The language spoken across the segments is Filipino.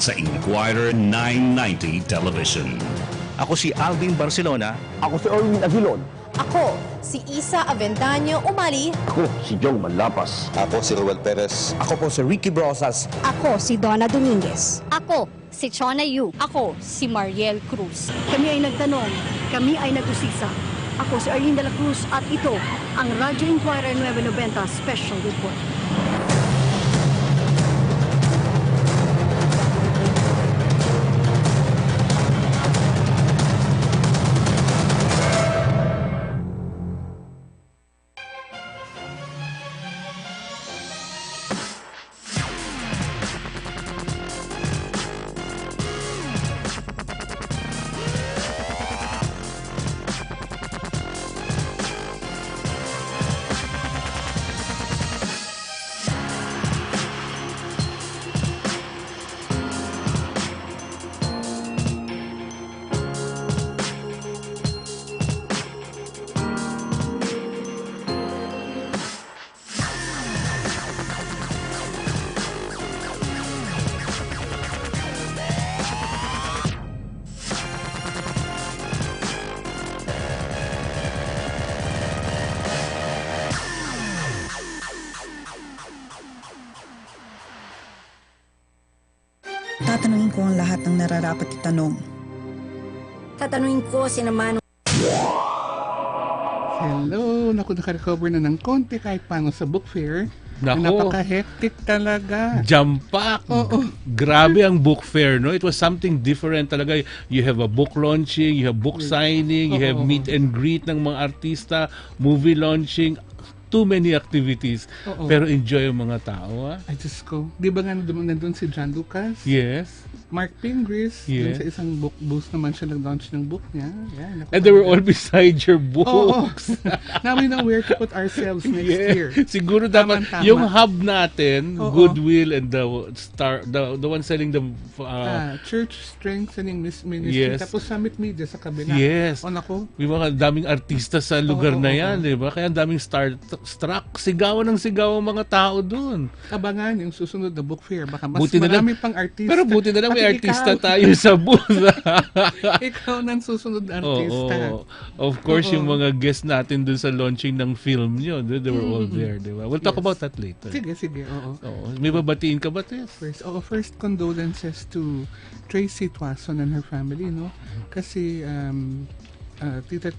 sa Inquirer 990 Television. Ako si Alvin Barcelona. Ako si Erwin Aguilon. Ako, si Isa Avendaño Umali. Ako si Jong Manlapas. Ako si Ruel Perez. Ako po si Ricky Brosas. Ako si Donna Dominguez. Ako si Chona Yu. Ako si Mariel Cruz. Kami ay nagtanong, kami ay nag-usisa. Ako si Arlene de la Cruz at ito ang Radyo Inquirer 990 Special Report. Tatanungin ko ang lahat ng nararapat itanong. Tatanungin ko si Manu. Hello! Naku, naka-recover na ng konti kahit paano sa book fair. Nako. Napaka-hectic talaga. Jam-pack. Grabe ang book fair, no? It was something different talaga. You have a book launching, you have book signing, you have meet and greet ng mga artista, movie launching, too many activities. Pero enjoy ang mga tao, ah. Ay, Diyos ko. Di ba nga nandun si John Lucas? Yes. Mark Pingris. Yes. Dun sa isang book booth naman siya nag-launch ng book niya. Yeah, naku, And they were all beside your books. Now we know where to put ourselves next year. Siguro dapat Tama-tama. yung hub natin, Goodwill and the one selling the Church Strengthening Ministry. Yes. Tapos Summit Media sa kabila. Yes. O naku. May mga daming artista sa lugar na yan, di ba? Kaya ang daming starstruck. Sigawan ng sigaw ang mga tao dun. Abangan yung susunod na book fair. Baka mas Buti na marami lang, pang artista. pero buti na lang may Pati artista ikaw. tayo sa booth. Ikaw nang susunod na artista. Of course, yung mga guests natin dun sa launching ng film nyo, they were all there, di ba? We'll talk about that later. Sige. Oo. May babatiin ka ba, Tess? First condolences to Tracy Tuason and her family, no? Kasi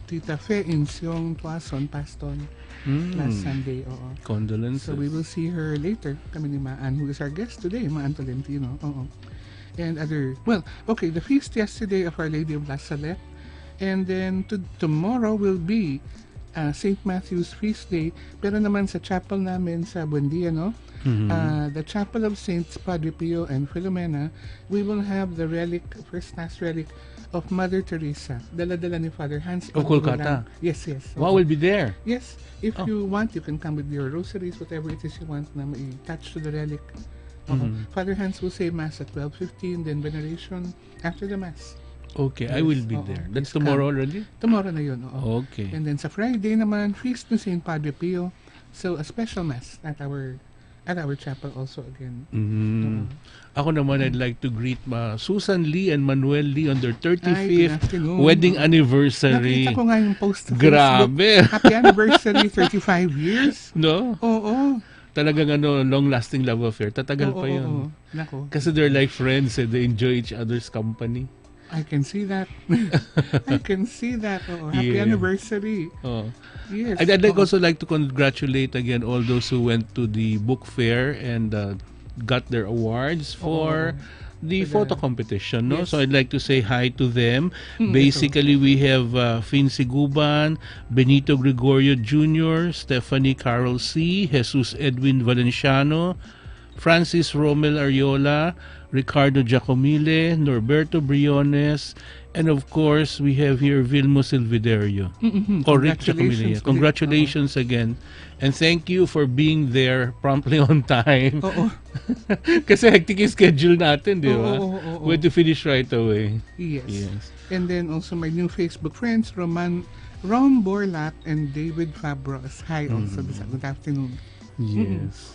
Tita Fe Insyong Tuason passed on last Sunday. Oo. Condolences. So we will see her later. Kami ni Maan, who is our guest today, Maan Tolentino. Oo. And the feast yesterday of Our Lady of La Salette. And then tomorrow will be St. Matthew's Feast Day. Pero naman sa chapel namin sa Buendia, no? The Chapel of Saints Padre Pio and Filomena, we will have the first Mass relic of Mother Teresa. Dala-dala ni Father Hans. Of Kolkata? Yes. Wow, we'll be there. Yes. If you want, you can come with your rosaries, whatever it is you want na i-touch to the relic. Father Hans will say Mass at 12:15, then veneration after the Mass. Okay, I will be there. That's tomorrow already? Tomorrow na yun, oo. Okay. And then sa Friday naman, Feast ni St. Padre Pio. So, a special Mass at our chapel also again. Ako naman, I'd like to greet Susan Lee and Manuel Lee on their Good 35th afternoon. wedding anniversary. Nakita ko nga yung post sa Grabe. Facebook. Happy anniversary, 35 years. No? Oo. Talagang long-lasting love affair. Tatagal pa yun. Nako. Kasi they're like friends, they enjoy each other's company. I can see that. Oo. Happy Yeah. anniversary. Yes. I'd also like to congratulate again all those who went to the book fair and got their awards for the photo competition, no? Yes. So I'd like to say hi to them. Basically, we have Fincy Guban, Benito Gregorio Jr., Stephanie Carol C., Jesus Edwin Valenciano, Francis Romel Ariola, Ricardo Giacomile, Norberto Briones, and of course, we have here Vilmo Silviderio. Or Rick Giacomile. Congratulations again. And thank you for being there promptly on time. Kasi hectic yung schedule natin, di ba? We had to finish right away. Yes. And then also my new Facebook friends, Rom Borlat and David Fabros. Hi also. Good afternoon. Yes.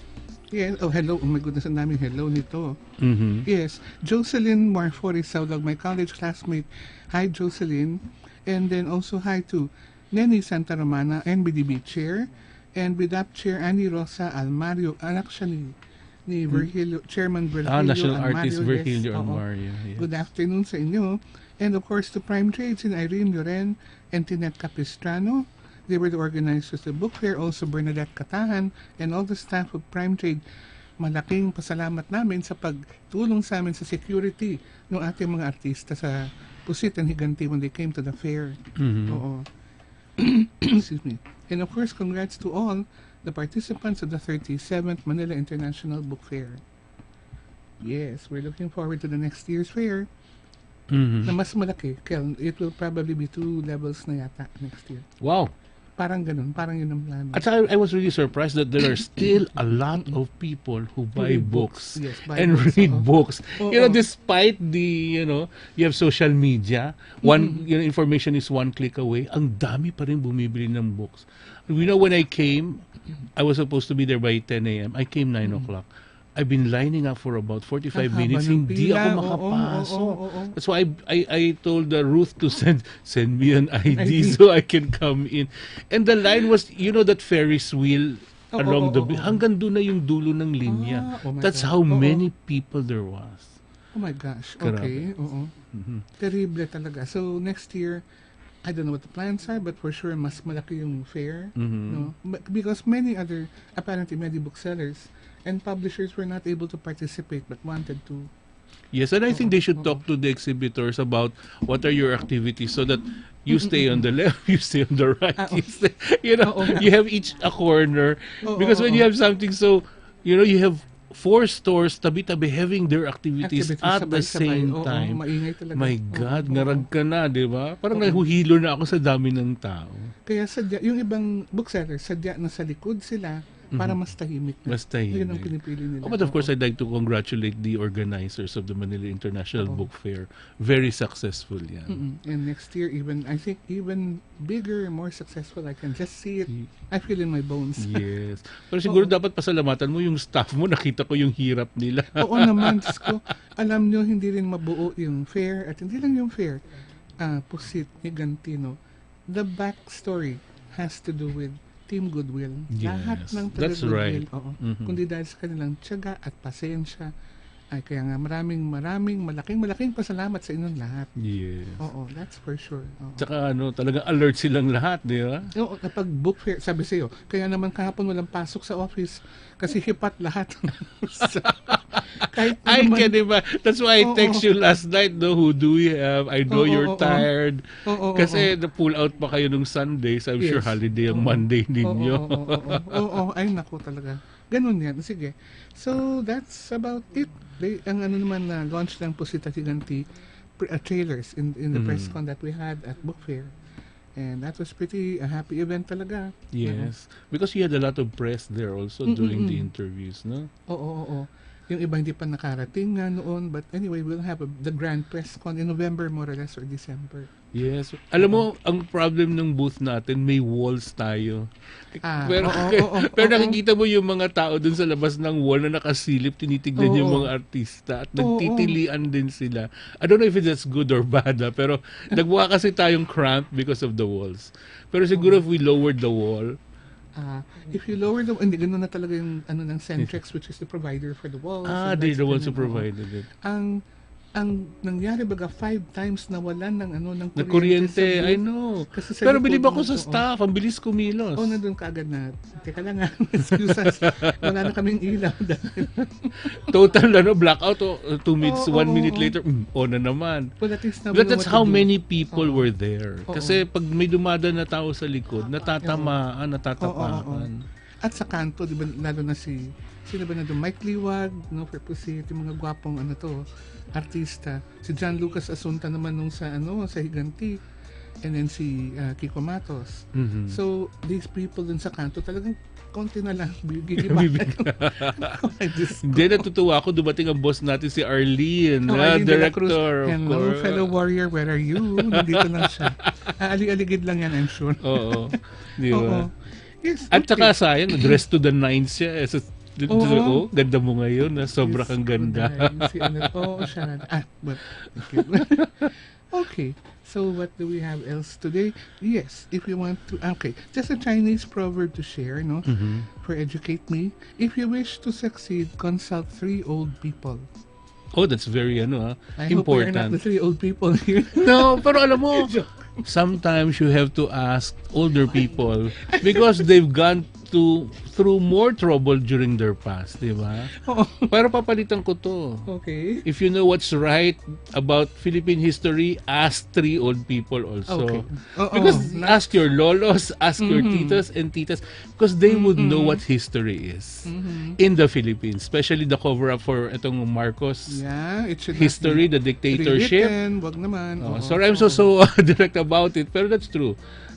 Yes. Oh, hello. Oh my goodness, ang daming hello nito. Mhm. Yes. Jocelyn Marfori Saulog, my college classmate. Hi, Jocelyn. And then also hi to Neni Santa Romana, NBDB Chair. And BDAP Chair Annie Rosa Almario. Anak siya ni Virgilio, Chairman Virgilio National Almario. Artist Virgilio oo. Almario. Yes. Good afternoon sa inyo. And of course, to Prime Trades in Irene Loren and Tinette Capistrano. They were the organizers of the book fair. Also, Bernadette Katahan and all the staff of Prime Trade. Malaking pasalamat namin sa pagtulong sa amin sa security ng ating mga artista sa Pusit and Higanti when they came to the fair. Oo. Excuse me. And of course, congrats to all the participants of the 37th Manila International Book Fair. Yes, we're looking forward to the next year's fair. Na mas malaki. Kel, it will probably be 2 levels na yata next year. Wow. Parang ganun. Parang yun ang plano. At I was really surprised that there are still a lot of people who buy books Yes, buy and books, read oo. books. You know, Oo. despite the, you have social media, information is one click away, ang dami pa rin bumibili ng books. You know, when I came, I was supposed to be there by 10 a.m. I came 9 o'clock. I've been lining up for about 45 Ang haba minutes. ng Hindi pila. ako Oo, makapasok. oo. That's why I told Ruth to send me an ID so I can come in. And the line was, that Ferris wheel along the hanggang doon na yung dulo ng linya. Oh my That's God. how Oo. many people there was. Oh my gosh. Grabe. Okay. Oo. Terrible talaga. So, next year, I don't know what the plans are, but for sure, mas malaki yung fair. No? Because apparently, many booksellers and publishers were not able to participate but wanted to. Yes, and I think they should talk to the exhibitors about what are your activities so that you stay on the left, you stay on the right, you have each a corner. Because when you have something so, you have 4 stores tabi-tabi having their activities at the same time. Maingay talaga. My God, ngarag ka na, di ba? Parang nahuhilo na ako sa dami ng tao. Kaya sadya, yung ibang booksellers, sadya na sa likod sila para mas tahimik na. Mas tahimik. Yun ang pinipili nila. But of course, I'd like to congratulate the organizers of the Manila International Book Fair. Very successful yan. And next year, I think even bigger, more successful. I can just see it. I feel in my bones. Yes. Pero siguro dapat pasalamatan mo yung staff mo. Nakita ko yung hirap nila. Oo naman, Diyos ko. Alam nyo, hindi rin mabuo yung fair. At hindi lang yung fair. Pusit, Higantino. The backstory has to do with Team Goodwill. Yes, Lahat ng taga that's Goodwill. right. Oo. Kundi dahil sa kanilang tiyaga at pasensya. Ay, kaya nga malaking pasalamat sa inyong lahat. Yes. Oo, that's for sure. Oo. Tsaka talagang alert silang lahat, di ba? Oo, kapag book fair, sabi sa'yo, kaya naman kahapon walang pasok sa office kasi hipat lahat. Kahit I naman- can imagine. That's why I text you last night, no? Who do we have? I know you're Oo. tired. Oo. Kasi na-pull out pa kayo nung Sunday. So I'm sure Yes. holiday ang Monday ninyo. Oo. Ay, naku talaga. Ganun yan. Sige. So, that's about it. Ang naman na launch lang po si Tatiganti trailers in the press con that we had at Book Fair. And that was pretty a happy event talaga. Yes. Because you had a lot of press there also during the interviews, no? Oo. Yung iba hindi pa nakarating nga noon. But anyway, we'll have the grand press con in November more or less or December. Yes. Alam mo, ang problem ng booth natin, may walls tayo. Pero nakikita mo yung mga tao dun sa labas ng wall na nakasilip, tinitignan yung mga artista at nagtitilian din sila. I don't know if that's good or bad, pero nagbuka kasi tayong cramp because of the walls. Pero siguro if we lowered the wall, if you lower the hindi ganun na talaga yung ng Centrex, which is the provider for the walls. and they're the that's ones who ganun, oo. provided it. Ang nangyari baga 5 times nawalan ng ng Na kuryente kuryente, sa I booth. know. Kasi sa Pero likod bilib ako ng- sa staff, ang bilis kumilos. Nandun kaagad na, teka lang nga, excuse us, wala na kaming ilaw dahil. Total blackout 2 minutes, 1 Oo, minute oo. later, on na naman. Well, at least na That's what how to do. many people Oo. were there. Oo. Kasi pag may dumadaan na tao sa likod, natatamaan, natatapakan. At sa kanto, di ba, lalo na sino ba na doon? Mike Liwag, no, for Pusit, yung mga gwapong artista. Si John Lucas Asunta naman nung sa Higanti. And then si Kiko Matos. So, these people dun sa kanto, talagang konti na lang. Gigibayan. Hindi, natutuwa ako. Dumating ang boss natin si Arlene, Arlene de la Cruz. director. of Hello, course. fellow warrior, where are you? Nandito lang siya. Ali-aligid lang yan, I'm sure. Oo. Di ba? Oo. Yes, At saka okay. sayang, dressed to the nines siya. Oo, ganda mo ngayon. Sobra kang ganda. Si siya. But, okay. Okay, so what do we have else today? Yes, if you want to, just a Chinese proverb to share, no? For educate me. If you wish to succeed, consult 3 old people. Oh, that's very, I hope we're important. not the 3 old people here. No, pero alam mo, sometimes you have to ask older people because they've gone through more trouble during their past, di ba? Pero papalitan ko to. Okay. If you know what's right about Philippine history, ask 3 old people also. Okay. Because ask your lolos, ask your titos and titas, because they would know what history is in the Philippines, especially the cover-up for itong Marcos it should history, the dictatorship. Wag naman. Sorry, I'm so direct about it, pero that's true.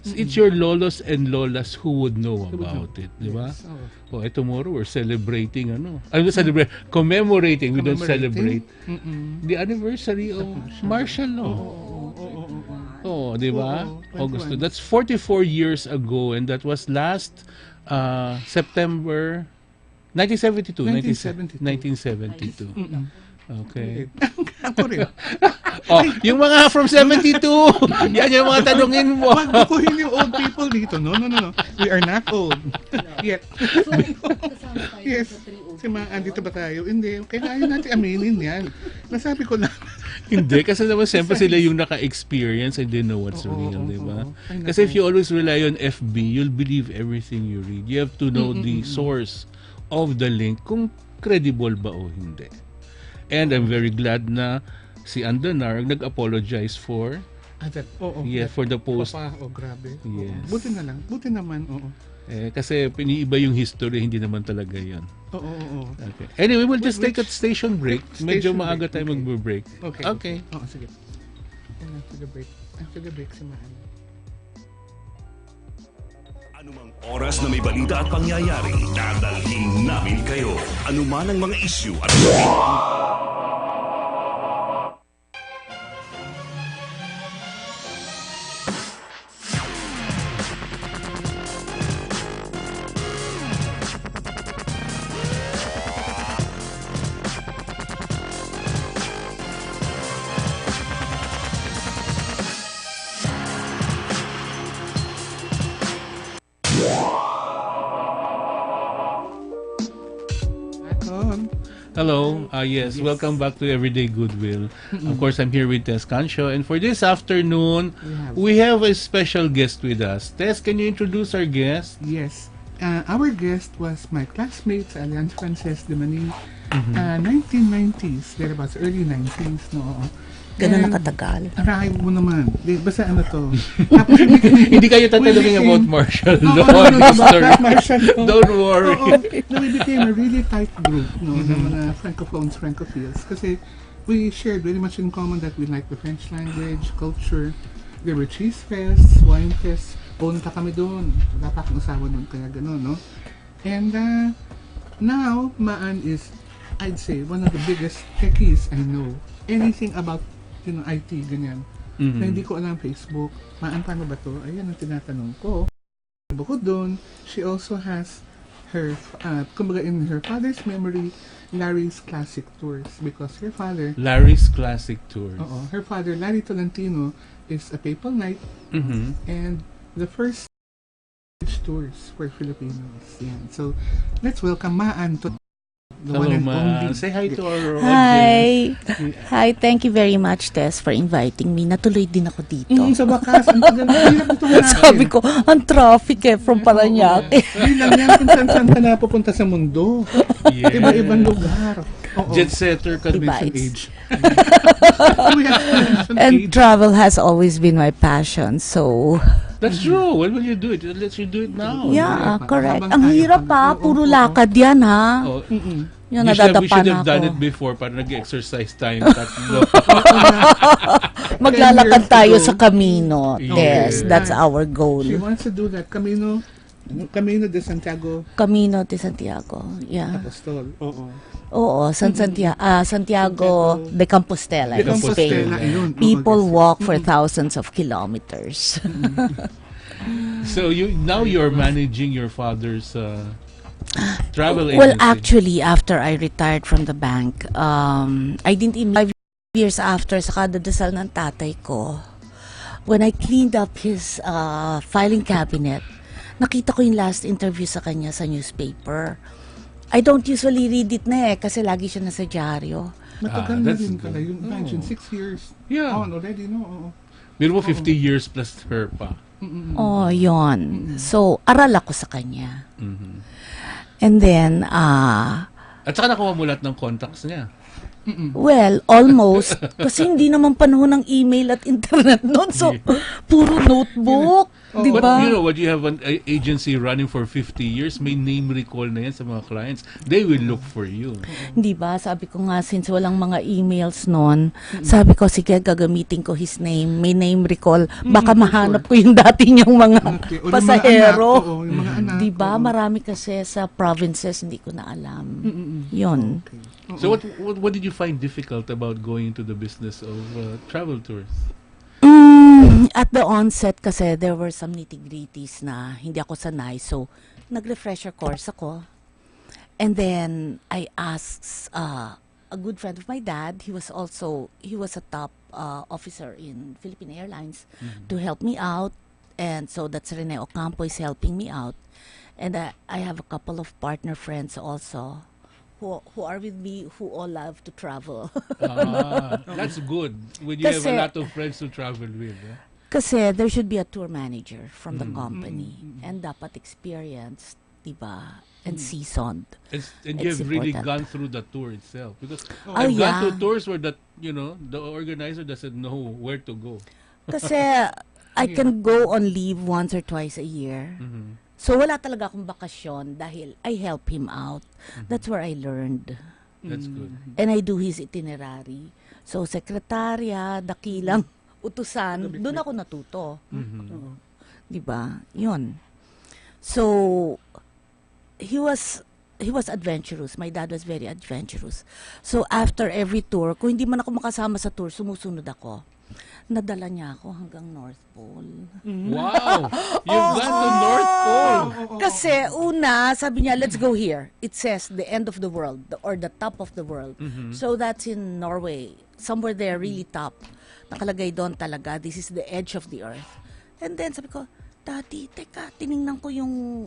It's your lolos and lolas who would know about it, di ba? Yes. Tomorrow we're celebrating commemorating. We don't celebrate the anniversary of martial law. Di ba? August. That's 44 years ago, and that was last September 1972. 1972. Okay. Ako rin. Yung mga from 72, yan yung mga tanungin mo. Wag bukuhin yung old people dito. No. We are not old. Yet. Yes. Si andito ba tayo? Hindi. Kailangan natin aminin yan. Nasabi ko na. Hindi. Kasi naman siyempre sila yung naka-experience and they know what's real, di ba? Kasi if you always rely on FB, you'll believe everything you read. You have to know the source of the link kung credible ba o hindi. And I'm very glad na si Andonar nag-apologize for for the post. Grabe. Yes. Buti na lang. Buti naman. Kasi piniiba yung history, hindi naman talaga yan. Oo. Okay. Anyway, we'll just take a station break. Medyo maaga tayo mag-break. Okay. Sige. After the break, samahan. Anumang oras na may balita at pangyayari, dadalhin namin kayo. Anuman ang mga issue at Hello. Yes, welcome back to Everyday Goodwill. Of course, I'm here with TESS CANCIO, and for this afternoon, we have a special guest with us. Tess, can you introduce our guest? Yes. Our guest was my classmate sa Alliance Frances de Manil, 1990s, thereabouts, early 90s, no? Ganun na katagal. Aray mo naman. Basta to. Hindi kayo tatanungin about martial law history. Don't worry. We became a really tight group, no, ng mga Francophones, Francophiles. Kasi we shared very much in common that we like the French language, culture. There were cheese fests, wine fests. Punta kami doon. Wala pa akong asawa doon, kaya gano'n, no? And now, Maan is, I'd say, one of the biggest techies I know. Anything about IT, ganyan. Na hindi ko alam Facebook. Maan, paano ba to? Ayan ang tinatanong ko. Bukod doon, she also has her, kumbaga in her father's memory, Larry's Classic Tours. Because her father... Larry's Classic Tours. Her father, Larry Tolentino, is a papal knight. And the first tours for Filipinos. Yan. So, let's welcome Maan to Hello, Ma. Say hi to our Hi. audience. Hi, thank you very much, Tess, for inviting me. Natuloy din ako dito. Sa wakas, ang tagal na hirap ito hanapin. Sabi ko, ang traffic from Paranaque. Hindi lang yan kung saan ka na pupunta sa mundo. Yeah. Iba-ibang lugar. Jet setter convention age. And travel has always been my passion, so... That's true. When will you do it? Let's you do it now. Yeah, correct. Ang hirap pa, puro lakad yan, ha? Yung we nadadapa should na have done ako. it before para nag-exercise tayong tatlo. Maglalakad tayo sa Camino. Yes. Yes, that's our goal. She wants to do that. Camino de Santiago. Camino de Santiago. Yeah. Apostol. Oo, Santiago de Compostela in Spain. Ayun. People walk for thousands of kilometers. So you're managing your father's travel agency? Well, actually, after I retired from the bank, I didn't even 5 years after sa kadadasal ng tatay ko, when I cleaned up his filing cabinet, nakita ko yung last interview sa kanya sa newspaper. I don't usually read it na kasi lagi siya nasa dyaryo. Matagal na that's rin good. pala yung pension. 6 years Yeah. on already, no? Oo. Biro mo 50 years plus her pa. Oh, yon. So, aral ako sa kanya. Mhm. And then, At saka nakuha mo lahat ng contacts niya. well, almost. Kasi hindi naman panahon ng email at internet noon. So, puro notebook. Di But ba? you know what, you have an agency running for 50 years, may name recall na yan sa mga clients. They will look for you. Di ba? Sabi ko nga, since walang mga emails noon, sabi ko, sige, gagamitin ko his name. May name recall. Baka mahanap ko yung dati niyang mga Okay. O yung mga pasahero. anak, oo, yung mga anak. Di ba? Oo. Marami kasi sa provinces, hindi ko na alam. Yun. So what did you find difficult about going into the business of travel tours? At the onset kasi, there were some nitty-gritties na hindi ako sanay. So, nag-refresher course ako. And then, I asked a good friend of my dad. He was a top officer in Philippine Airlines to help me out. And so, that's Rene Ocampo is helping me out. And I have a couple of partner friends also who are with me, who all love to travel. That's good. When you have Kasi- a lot of friends to travel with. Eh? Kasi there should be a tour manager from the company. And dapat experienced, diba? And seasoned. And you It's have really important. gone through the tour itself. Because Oh, I've gone to yeah. tours where the organizer doesn't know where to go. Kasi I can go on leave once or twice a year. So wala talaga akong bakasyon dahil I help him out. That's where I learned. That's good. And I do his itinerary. So sekretarya, dakilang utusan, doon ako natuto. Diba? Yun. So he was adventurous. My dad was very adventurous. So after every tour, kung hindi man ako makasama sa tour, sumusunod ako. Nadala niya ako hanggang North Pole. Wow! You've gone to North Pole! Kasi una, sabi niya, let's go here. It says the end of the world or the top of the world. So that's in Norway. Somewhere there, really top. Nakalagay doon talaga, this is the edge of the earth. And then sabi ko, Daddy, teka, tiningnan ko yung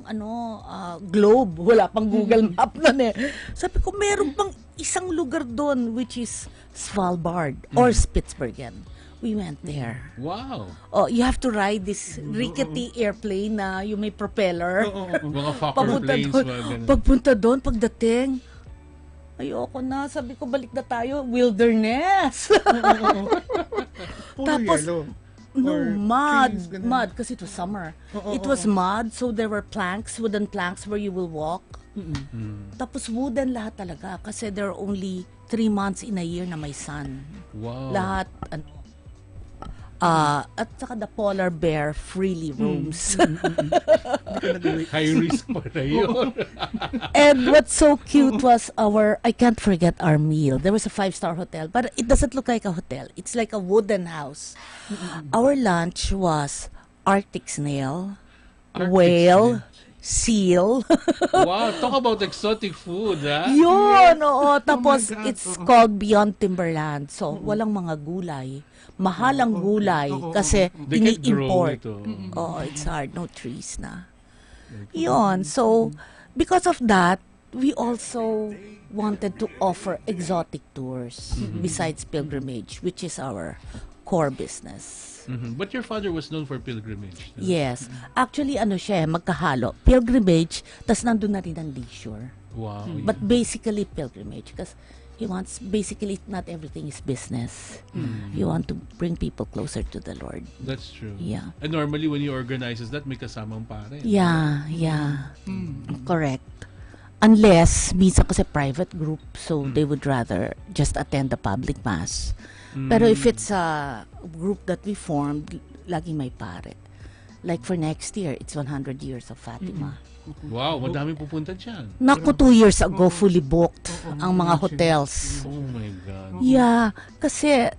globe. Wala pang Google Map nun eh. Sabi ko, meron pang isang lugar doon which is Svalbard or Spitsbergen. We went there. Wow! Oh, you have to ride this rickety airplane na yung may propeller. Mga Fokker Papunta planes. doon. Mga ganun. Pagpunta doon, pagdating, ayoko na. Sabi ko, balik na tayo. Wilderness. Puro Tapos, yellow. no, Or mud. trees, ganun. Mud, kasi it was summer. It was mud, so there were planks, wooden planks where you will walk. Tapos wooden lahat talaga kasi there are only 3 months in a year na may sun. Wow. Lahat, at saka the polar bear freely roams. High risk pa na yun. And what's so cute was I can't forget our meal. There was a 5-star hotel, but it doesn't look like a hotel. It's like a wooden house. Our lunch was Arctic snail, whale, seal. Wow, talk about exotic food, ha? Yun, oo. Tapos, it's called Beyond Timberland. So, walang mga gulay. Mahal ang gulay kasi They can grow ini-import. it, oh. Oo, it's hard. No trees na. Yun. So, because of that, we also wanted to offer exotic tours besides pilgrimage, which is our core business. But your father was known for pilgrimage. No? Yes. Actually, siya, magkahalo. Pilgrimage, tas nandun na rin ang leisure. Wow. But basically pilgrimage because he wants, basically not everything is business. You want to bring people closer to the Lord. That's true. Yeah. And normally when he organizes that, may kasamang pare. Yeah. Correct. Unless, minsan kasi private group, so they would rather just attend the public mass. Pero if it's a group that we formed, lagi may pare. Like for next year, it's 100 years of Fatima. Wow, madaming pupunta dyan. Naku, 2 years ago, fully booked ang mga hotels. Oh my God. Yeah, kasi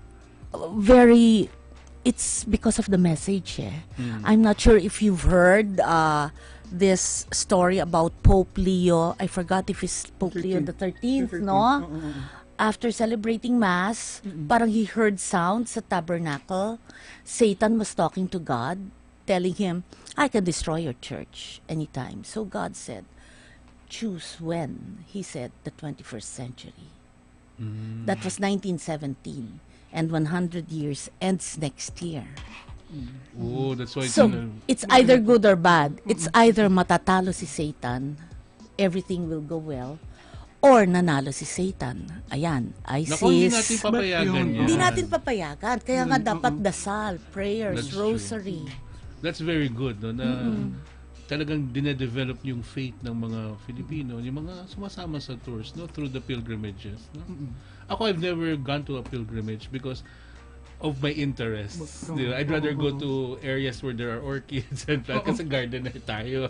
it's because of the message eh. I'm not sure if you've heard this story about Pope Leo. I forgot if it's Pope Leo the 13th, no? After celebrating Mass, parang he heard sounds sa tabernacle. Satan was talking to God, telling him, I can destroy your church anytime. So God said, choose when. He said, the 21st century. That was 1917. And 100 years ends next year. Oh, that's why So, it's either good or bad. It's either matatalo si Satan, everything will go well, or nanalo si Satan. Ayan, Naku, hindi natin ISIS. papayagan yan. Hindi natin papayagan. Kaya nga dapat dasal, prayers, That's true. rosary. That's very good, no? Na talagang dinedevelop yung faith ng mga Filipino, yung mga sumasama sa tours, no? Through the pilgrimages, no? Ako, I've never gone to a pilgrimage because of my interests. Diba? I'd rather go to areas where there are orchids and plants kasi gardener tayo.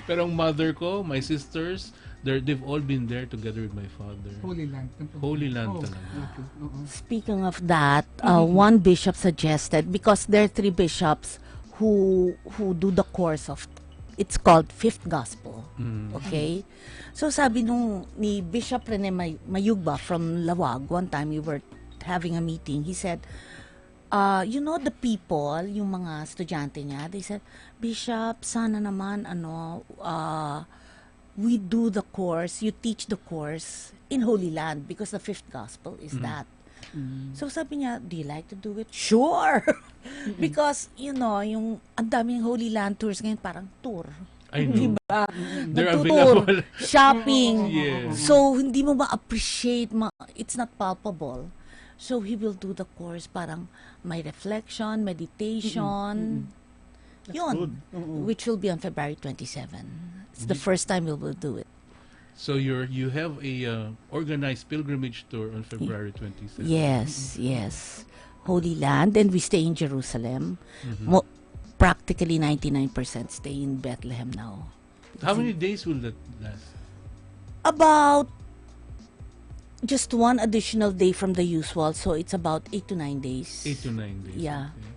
Pero ang mother ko, my sisters, they've all been there together with my father. Holy Land. Holy Land talaga. Okay. Speaking of that, one bishop suggested, because there are 3 bishops who do the course of, it's called Fifth Gospel. Okay? So sabi ni Bishop Rene Mayugba from Lawag, one time we were having a meeting, he said, you know the people, yung mga estudyante niya, they said, Bishop, sana naman, we do the course, you teach the course in Holy Land because the Fifth Gospel is that. So sabi niya, do you like to do it? Sure! Because, you know, yung ang daming Holy Land tours ngayon, parang tour. I know. Diba? They're Nagtutour, available. shopping. Yes. So, hindi mo ma-appreciate, it's not palpable. So, he will do the course, parang may reflection, meditation. Yun. Which will be on February 27. It's the first time we will do it. So you have a organized pilgrimage tour on February 27. Yes. Holy Land, and we stay in Jerusalem. Practically 99% stay in Bethlehem now. How many days will that last? About just one additional day from the usual, so it's about 8 to 9 days. 8 to 9 days. Yeah. Okay.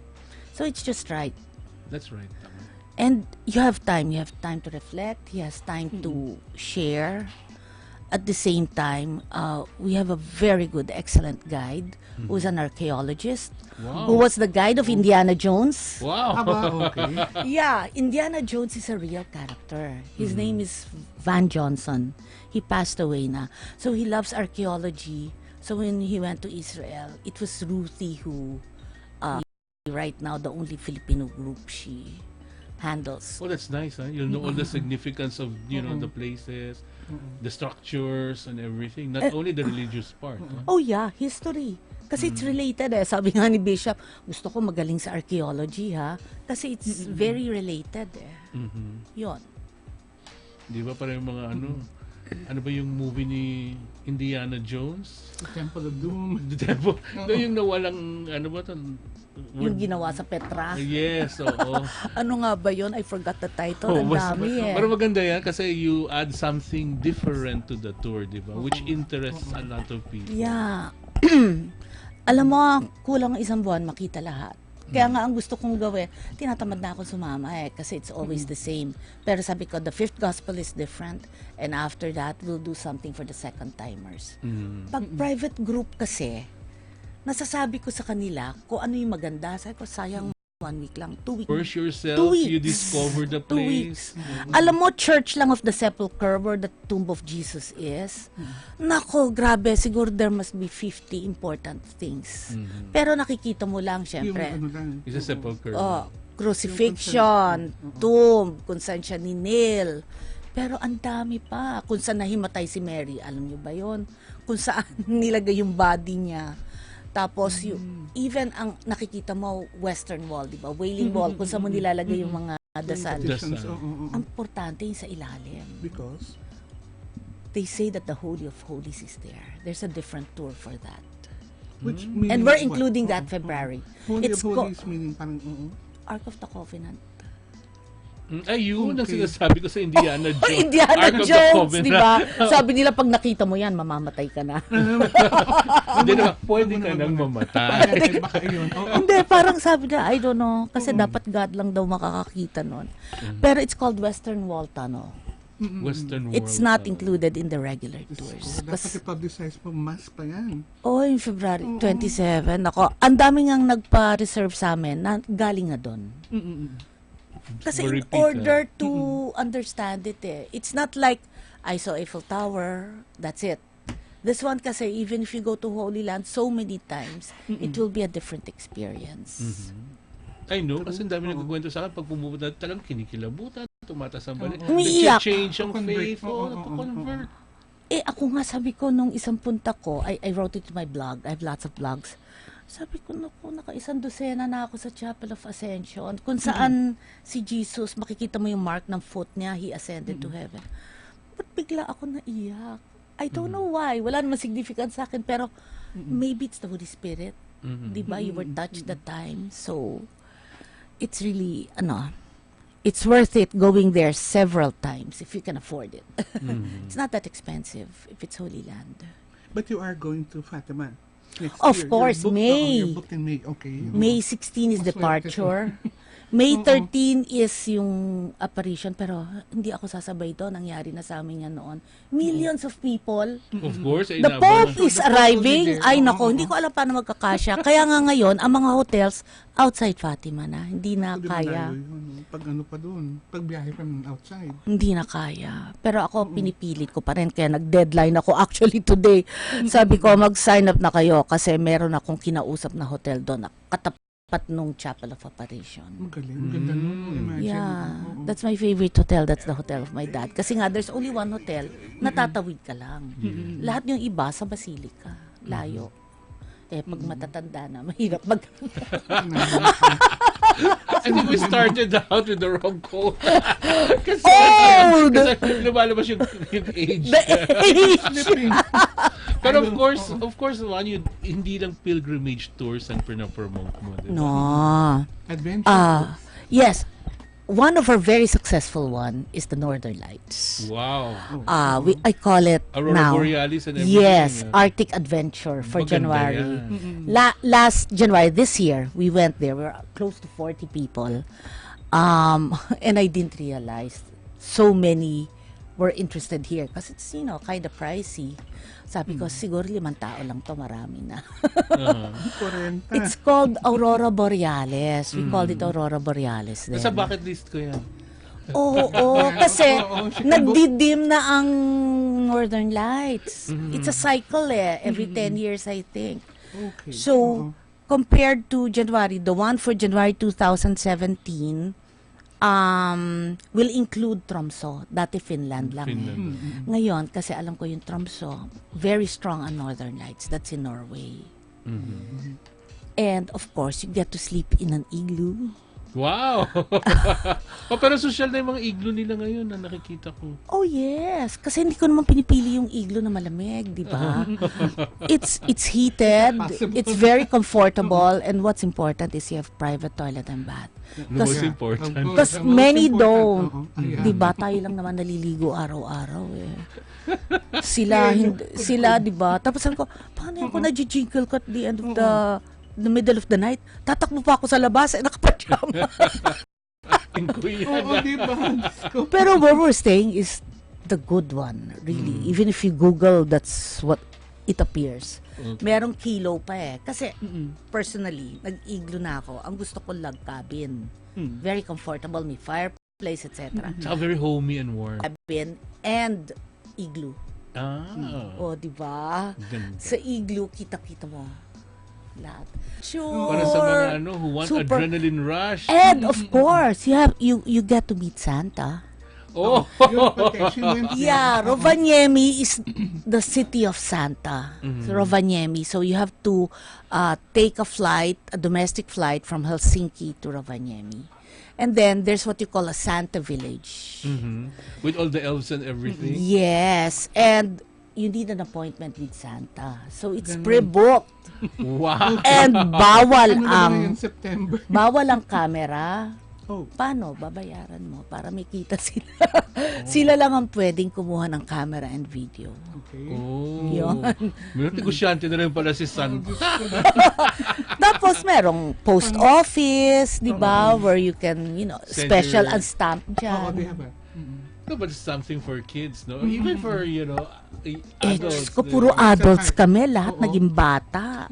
So it's just right. That's right. Tama. And you have time to reflect, he has time to share. At the same time, we have a very good, excellent guide who's an archaeologist, Wow. who was the guide of Indiana Jones. Wow. Okay. Yeah, Indiana Jones is a real character. His name is Van Johnson. He passed away na. So he loves archaeology. So when he went to Israel, it was Ruthie who, right now, the only Filipino group she handles. Oh, that's nice, huh? You'll know all the significance of, you know, the places, the structures and everything. Not only the religious part. Huh? Oh yeah, history. Kasi it's related eh. Sabi nga ni Bishop, gusto ko magaling sa archaeology ha. Kasi it's very related eh. Yun. Di ba parang yung mga ano ba yung movie ni Indiana Jones? The Temple of Doom. The Temple. No, yung nawalang, ano ba ito? Yung ginawa sa Petra. Yes, oo. Ano nga ba yun? I forgot the title. Ang dami eh. Pero maganda yan kasi you add something different to the tour, di ba? Which interests a lot of people. Yeah. Alam mo, kulang isang buwan makita lahat. Kaya nga ang gusto kong gawin, tinatamad na ako sumama eh, kasi it's always the same. Pero sabi ko, the Fifth Gospel is different, and after that, we'll do something for the second-timers. Pag private group kasi, nasasabi ko sa kanila kung ano yung maganda. Sabi ko, sayang 1 week lang, 2 weeks. First yourself, 2 weeks. you discover the 2 place. weeks. Alam mo, church lang of the sepulchre where the tomb of Jesus is. Nako, grabe. Siguro there must be 50 important things. Pero nakikita mo lang, syempre. It's a sepulchre. Oh, crucifixion, tomb, kung saan siya ninil. Pero ang dami pa. Kung saan nahimatay si Mary, alam niyo ba yon? Kung saan nilagay yung body niya. Tapos, even ang nakikita mo, Western Wall, di ba? Wailing Wall, kung saan mo nilalagay yung mga dasal. Ang importante yung sa ilalim. Because? They say that the Holy of Holies is there. There's a different tour for that. Which And we're including that February. Holy It's of Holies meaning parang, Ark of the Covenant. Ayun ang sinasabi ko sa Indiana Jones. Indiana Ark of the Jones, Covenant. di ba? Sabi nila, pag nakita mo yan, mamamatay ka na. Hindi naman, pwede ka nang mamatay. Baka yun. Hindi, parang sabi na, I don't know, kasi dapat God lang daw makakakita nun. Pero it's called Western Wall Tunnel. Western World. It's not included in the regular tours. Dapat i-publicize mo, mas pa yan. Oh, in February 27, ako, ang daming ang nagpa-reserve sa amin na galing nga doon. Kasi in Repeat, order to understand it, it's not like I saw Eiffel Tower, that's it. This one kasi, even if you go to Holy Land so many times, it will be a different experience. I know, kasi ang dami nagkukwento sa akin, pag pumupunta, talagang kinikilabutan, tumataas ang balik. Umiiyak. Nag-change ang Convert. faith, convert. Ako nga, sabi ko, nung isang punta ko, I wrote it to my blog, I have lots of blogs. Sabi ko, naku, naka-isang dosena na ako sa Chapel of Ascension, kung saan si Jesus, makikita mo yung mark ng foot niya, he ascended to heaven. Ba't bigla ako naiyak? I don't know why. Wala naman significant sa akin, pero maybe it's the Holy Spirit. Diba? You were touched that time. So, it's really, it's worth it going there several times if you can afford it. It's not that expensive if it's Holy Land. But you are going to Fatima next Of year. course, You're booked, May. You're booked in May, okay. May 16 is Maswerte departure. May 13 is yung apparition, pero hindi ako sasabay doon. Nangyari na sa amin yan noon. Millions of people. Of course, ay The inaabang Pope na. is arriving. Ay nako, hindi ko alam paano magkakasya. Kaya nga ngayon, ang mga hotels outside Fatima na. Hindi na Hindi kaya. malayo yun, pag ano pa doon, pag biyahe pa ng outside. Hindi na kaya. Pero ako, pinipilit ko pa rin. Kaya nag-deadline ako actually today. Sabi ko, mag-sign up na kayo kasi meron akong kinausap na hotel doon. Katapat nung Chapel of Apparition. Magaling, ganda nun. Imagine. Yeah, Oo. that's my favorite hotel. That's the hotel of my dad. Kasi nga, there's only one hotel, natatawid ka lang. Lahat yung iba sa Basilica. Layo. Pag matatanda na, mahirap mag... I think we started out with the wrong quote. kasi, Old! kasi lumalabas yung age. The age! Pero of course, hindi lang pilgrimage tours ang pinapromote mo. Diba? No. Adventure. Yes. One of our very successful one is the Northern Lights. Wow. I call it Aurora now. Borealis and everything. Yes, Arctic Adventure for Maganda January. yan. Last January, this year, we went there. We were close to 40 people. And I didn't realize so many were interested here because it's, kind of pricey. Sabi ko, siguro 5 tao lang to, marami na. 40. It's called Aurora Borealis. We called it Aurora Borealis then. Nasa bucket list ko yan. Oo, kasi Oo, nagdidim na ang Northern Lights. It's a cycle every 10 years I think. Okay. So, compared to January, the one for January 2017 will include Tromsø. Dati Finland lang. Finland. Ngayon, kasi alam ko yung Tromsø, very strong on Northern Lights. That's in Norway. And of course, you get to sleep in an igloo. Wow! Pero social na yung mga igloo nila ngayon na nakikita ko. Oh yes, kasi hindi ko naman pinipili yung igloo na malamig, di ba? It's heated, it's very comfortable, and what's important is you have private toilet and bath. The most important. Because many don't, di ba? Tayo lang naman naliligo araw-araw Sila, di ba? Tapos sabi ko, paano ako na-jingle ko at the end of the middle of the night? Tatakbo pa ako sa labas, nakapajama. Oo, diba? Pero where we're staying is the good one, really. Even if you Google, that's what it appears. Merong kilo pa Kasi, personally, nag-igloo na ako. Ang gusto ko log cabin. Very comfortable, may fireplace, etc. Saka very homey and warm. Cabin and igloo. Ah. Di ba? Ganda. Sa igloo, kita-kita mo lahat. Sure. Para sa mga who want Super. adrenaline rush. And of course, you get to meet Santa. Oh! Yeah, Rovaniemi is the city of Santa. Rovaniemi. So you have to take a domestic flight from Helsinki to Rovaniemi. And then there's what you call a Santa village. With all the elves and everything. Yes, and you need an appointment with Santa. So it's pre-booked. Wow! And bawal Ano naman ang yung September? bawal ang camera. Oh. Paano? Babayaran mo para may kita sila. Sila lang ang pwedeng kumuha ng camera and video. Okay. Oh. Yun. May negosyante na rin pala si San. Tapos merong post office, di ba? Where you can, Send special your- and stamp Oo, they dyan. have a... No, but it's something for kids, no? Even for, Eh, adults. Diyos ko, puro adults kami. Lahat Oo. naging bata.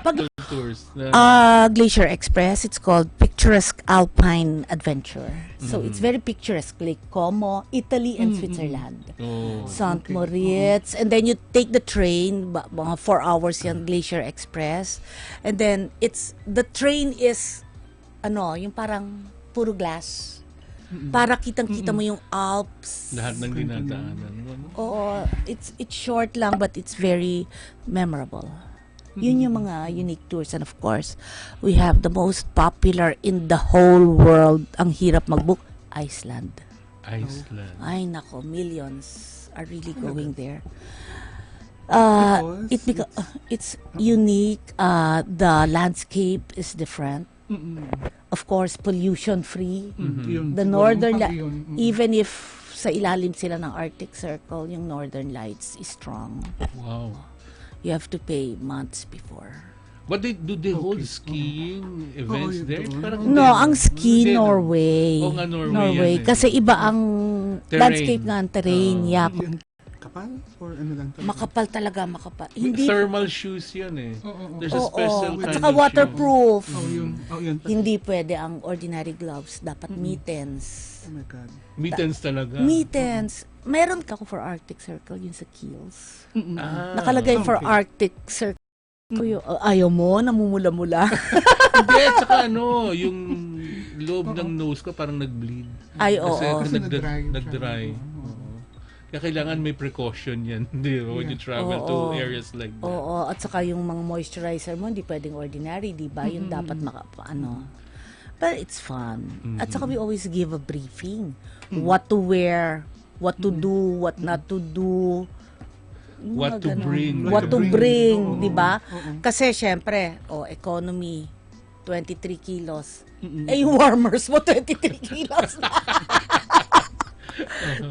Pag tours. Na, Glacier Express, it's called Picturesque Alpine Adventure. So it's very picturesque, Lake Como, Italy and Switzerland. oh. St. Moritz, and then you take the train, mga 4 hours yan, Glacier Express. And then the train is yung parang puro glass. Para kitang-kita mo yung Alps. Lahat ng dinadaanan mo. No? Oo, it's short lang but it's very memorable. Yun yung mga unique tours. And of course, we have the most popular in the whole world. Ang hirap mag-book, Iceland. Iceland. Ay nako, millions are really going there. Because It's unique. The landscape is different. Of course, pollution-free. Yun, The siguro, northern yun. even if sa ilalim sila ng Arctic Circle, yung northern lights is strong. Wow. You have to pay months before. But do they hold skiing events yun there? doon. Parang No, hindi, ang ski Hindi, no? Norway. Oo nga, Norway yan eh. Kasi iba ang Terrain. landscape nga ang terrain. Yap. Yung kapal? Or ano lang? talaga? Makapal talaga, makapal. May Hindi thermal shoes yan eh. There's a special kind At saka of waterproof. Yun. Hindi pwede ang ordinary gloves. Dapat mittens. Oh my God. shoe. Mittens talaga. Mittens. Meron ka ko for Arctic Circle, yun sa Keels. Ah, Nakalagay for okay. Arctic Circle. Ayaw mo, namumula-mula. Hindi, at saka yung loob ng nose ko parang nag-bleed. Ay, oo. Kasi nag-dry. nag-dry. Kaya kailangan may precaution yan, di ba? When you travel to Oo. areas like that. Oo, at saka yung mga moisturizer mo, hindi pwedeng ordinary, di ba? Yun dapat But it's fun. At saka we always give a briefing. What to wear, what to do, what not to do. Yung What mga to ganon. bring. What to bring, Oo. di ba? Kasi syempre, economy, 23 kilos. Eh, yung warmers mo, 23 kilos na.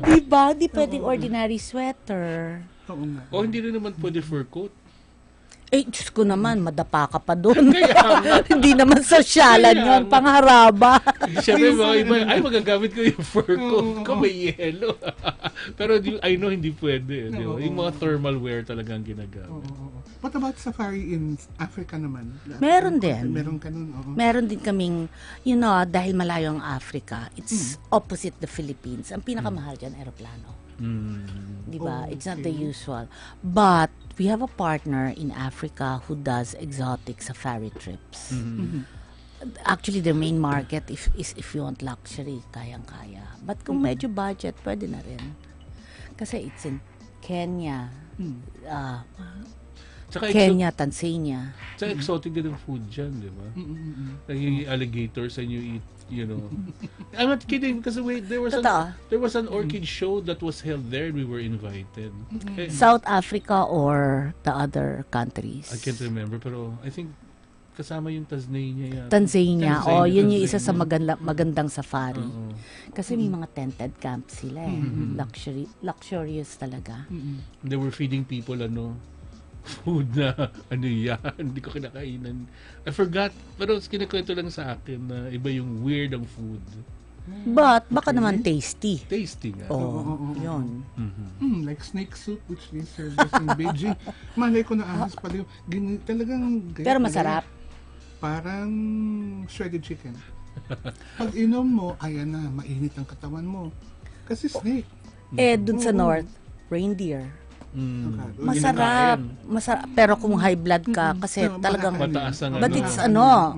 Di ba? Di pwedeng ordinary sweater. Oo nga. O hindi rin naman pwede fur coat. Eh, Diyos ko naman, madapa ka pa doon. Hindi naman sosyalan yun, pangharaba. Siyempre, mga iba, ay magagamit ko yung fur coat ko, may yelo. Pero I know hindi pwede. Di ba? Yung mga thermal wear talagang ginagamit. What about safari in Africa naman? Meron din. Meron ka nun, oo. Meron din kaming, dahil malayo ang Africa, it's opposite the Philippines. Ang pinakamahal dyan, aeroplano. Di ba? Oh, It's not the okay. usual. But, we have a partner in Africa who does exotic safari trips. Actually, their main market is if you want luxury, kayang-kaya. But kung medyo budget, pwede na rin. Kasi it's in Kenya, Tsaka Kenya, Tanzania. Tsaka exotic din ang food dyan, di ba? Naging alligators and you eat, I'm not kidding kasi there was an orchid show that was held there and we were invited. Eh, South Africa or the other countries? I can't remember pero I think kasama yung Tanzania yata. Tanzania. Yun yung isa sa Tanzania. magandang safari. Oo. Kasi may mga tented camps sila eh. Luxurious talaga. They were feeding people food na yan, hindi ko kinakainan. I forgot, pero kinakwento lang sa akin na iba yung weird ang food. But baka naman tasty. Tasty nga. Yun. Like snake soup which they serve us in Beijing. Malay ko na ahas pala yung talagang gaya, Pero masarap. Parang shredded chicken. Pag inom mo, ayan na, mainit ang katawan mo. Kasi snake. Dun sa north, reindeer. Okay. Masarap. Pero kung high blood ka, kasi talagang, Mataas ang but it's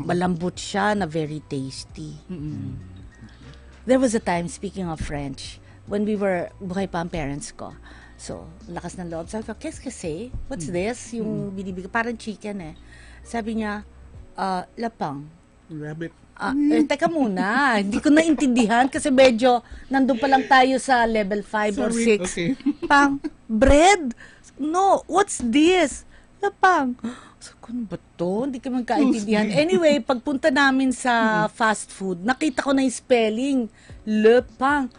malambot siya na very tasty. There was a time, speaking of French, when buhay pa ang parents ko. So, lakas ng loob. Sabi ko, qu'est-ce que c'est? What's this? Yung binibigay, parang chicken eh. Sabi niya, lapang. Rabbit. Teka muna, hindi ko naintindihan kasi medyo nandun pa lang tayo sa level 5 or 6. Okay. Bread? No, what's this? Lapang. So, ano ba to? Hindi ka magkaintindihan. Anyway, pagpunta namin sa fast food, nakita ko na yung spelling. Lepang.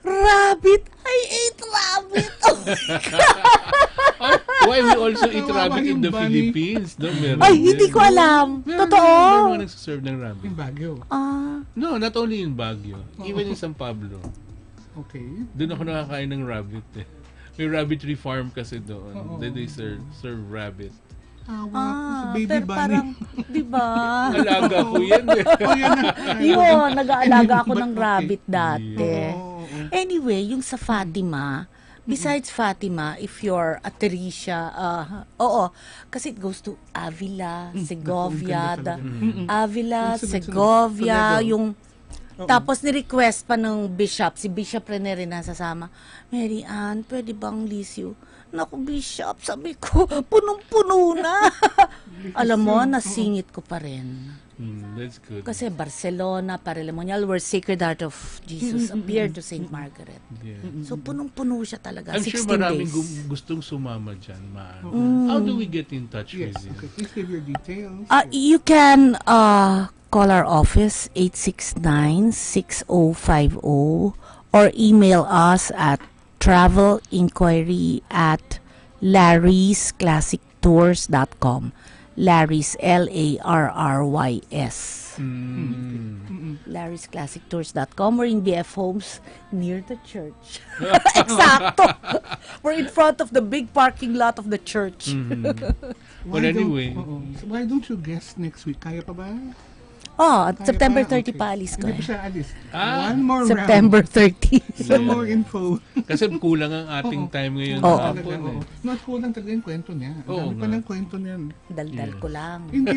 Rabbit. I ate rabbit. Oh my God. Why we also eat Kawawa rabbit in yung the bunny. Philippines? No, meron Ay, din. hindi ko alam. Meron Totoo. mga nagsaserve ng rabbit. In Baguio. No, not only in Baguio. Even in San Pablo. Okay. Doon ako nakakain ng rabbit eh. May rabbitry farm kasi doon. Then they serve rabbit. Sa baby pero bunny. parang, di ba? Alaga ko yan eh. Yun, nag-aalaga ako But ng okay. rabbit dati. Oo. Anyway, yung sa Fatima, besides Fatima, if you're a Teresia, oo, kasi it goes to Avila, Segovia, ganda Avila, Sunod-sunod. Segovia, Toledo. yung tapos ni-request pa ng bishop, si Bishop Rene rin nasasama, Mary Ann, pwede bang Lisio? Naku, Bishop, sabi ko, punong-puno na. Alam mo, nasingit ko pa rin. That's good. Kasi Barcelona, Parelemonial, where Sacred Heart of Jesus appeared to Saint Margaret. Yeah. So, punong-puno siya talaga. I'm sure 16 maraming days. gustong sumama dyan, man. How do we get in touch Yes. with you? Okay. Please give your details. You can call our office 869-6050 or email us at travelinquiry@larrysclassictours.com. Larrys, Larrys. LarrysClassicTours.com. We're in BF Homes near the church. Exacto. We're in front of the big parking lot of the church. But anyway, So why don't you guess next week? Kaya pa ba? Oh, Kaya September pa? 30 pa alis ko Hindi pa eh. siya alis. Ah. One more September 30. round. Some more info. kasi kulang ang ating time ngayon. Oo. hapon, Talaga, eh. Not kulang talaga yung kwento niya. Ang Oo dami pa nga. ng kwento niyan. Daldal ko lang. Hindi